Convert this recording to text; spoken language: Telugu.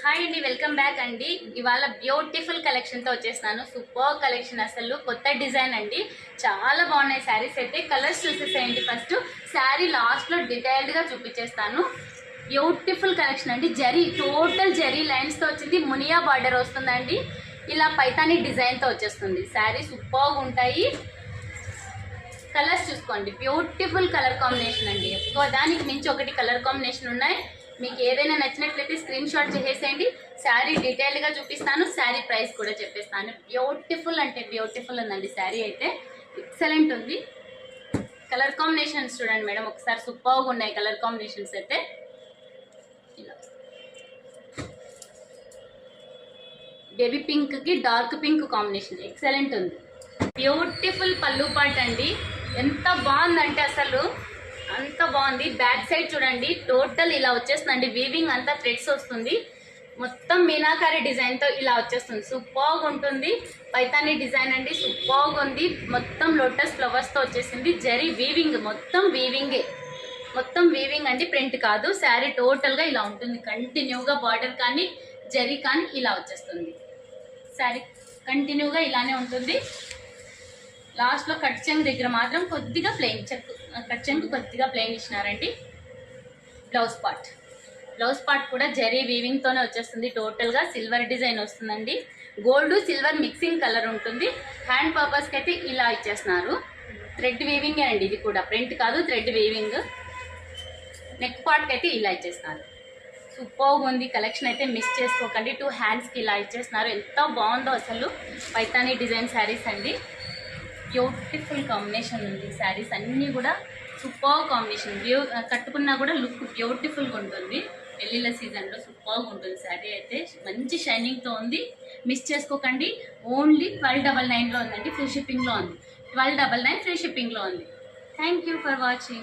హాయ్ అండి, వెల్కమ్ బ్యాక్ అండి. ఇవాళ బ్యూటిఫుల్ కలెక్షన్ తో వచ్చేసాను. సూపర్ కలెక్షన్, అసలు కొత్త డిజైన్ అండి. చాలా బాగున్నాయి శారీస్ అయితే. కలర్స్ చూసేసేయండి. ఫస్ట్ శారీ లాస్ట్ లో డీటెయిల్డ్ గా చూపించేస్తాను. బ్యూటిఫుల్ కలెక్షన్ అండి. జరీ, టోటల్ జరీ లైన్స్ తో వచ్చింది. మునియా బార్డర్ వస్తుందండి. ఇలా పైతానీ డిజైన్ తో వచ్చేస్తుంది. శారీ సూపర్గా ఉంటాయి. కలర్స్ చూసుకోండి, బ్యూటిఫుల్ కలర్ కాంబినేషన్ అండి. ఎక్కువ దానికి మించి ఒకటి కలర్ కాంబినేషన్ ఉన్నాయి. మీకు ఏదైనా నచ్చినట్లయితే స్క్రీన్ షాట్ చేసేయండి. శారీ డీటెయిల్గా చూపిస్తాను. శారీ ప్రైస్ కూడా చెప్పేస్తాను. బ్యూటిఫుల్ అంటే బ్యూటిఫుల్ ఉందండి. శారీ అయితే ఎక్సలెంట్ ఉంది. కలర్ కాంబినేషన్స్ చూడండి మేడం, ఒకసారి సూపర్గా ఉన్నాయి కలర్ కాంబినేషన్స్ అయితే. ఇలా బేబీ పింక్ కి డార్క్ పింక్ కాంబినేషన్ ఎక్సలెంట్ ఉంది. బ్యూటిఫుల్ పళ్ళు పాట్ అండి. ఎంత బాగుందంటే అసలు అంత బాగుంది. బ్యాక్ సైడ్ చూడండి, టోటల్ ఇలా వచ్చేస్తుందండి. వీవింగ్ అంతా థ్రెడ్స్ వస్తుంది. మొత్తం మీనాకారి డిజైన్ తో ఇలా వచ్చేస్తుంది. సూపర్గా ఉంటుంది. పైతానీ డిజైన్ అండి, సూపర్గా ఉంది. మొత్తం లోటస్ ఫ్లవర్స్ తో వచ్చేసింది. జరీ వీవింగ్, మొత్తం వీవింగే, మొత్తం వీవింగ్ అండి, ప్రింట్ కాదు. శారీ టోటల్ గా ఇలా ఉంటుంది. కంటిన్యూగా బార్డర్ కానీ జరీ కానీ ఇలా వచ్చేస్తుంది. శారీ కంటిన్యూగా ఇలానే ఉంటుంది. లాస్ట్ లో కట్ చెంగు దగ్గర మాత్రం కొద్దిగా ప్లెయిన్ కట్ చెంగు కొద్దిగా ప్లెయిన్ ఇచ్చినారండి. బ్లౌజ్ పార్ట్ కూడా జరీ వీవింగ్ తోనే వచ్చేస్తుంది. టోటల్ గా సిల్వర్ డిజైన్ వస్తుందండి. గోల్డ్ సిల్వర్ మిక్సింగ్ కలర్ ఉంటుంది. హ్యాండ్ పర్పస్ కి అయితే ఇలా ఇచ్చేస్తున్నారు. థ్రెడ్ వీవింగ్ అండి, ఇది కూడా ప్రింట్ కాదు, థ్రెడ్ వీవింగ్. నెక్ పార్ట్ కి అయితే ఇలా ఇచ్చేస్తున్నారు. సూపర్గా ఉంది కలెక్షన్ అయితే. మిస్ చేసుకోకండి. 2 హ్యాండ్స్ కి ఇలా ఇచ్చేస్తున్నారు. ఎంత బాగుందో అసలు. పైతానీ డిజైన్ శారీస్ అండి. బ్యూటిఫుల్ కాంబినేషన్ ఉంది. శారీస్ అన్నీ కూడా సూపర్ కాంబినేషన్. కట్టుకున్నా కూడా లుక్ బ్యూటిఫుల్గా ఉంటుంది. పెళ్ళిళ్ళ సీజన్లో సూపర్గా ఉంటుంది. శారీ అయితే మంచి షైనింగ్తో ఉంది. మిస్ చేసుకోకండి. ఓన్లీ 1299లో ఉందండి. ఫ్రీ షిప్పింగ్లో ఉంది. 1299 ఫ్రీ షిప్పింగ్లో ఉంది. Thank you for watching.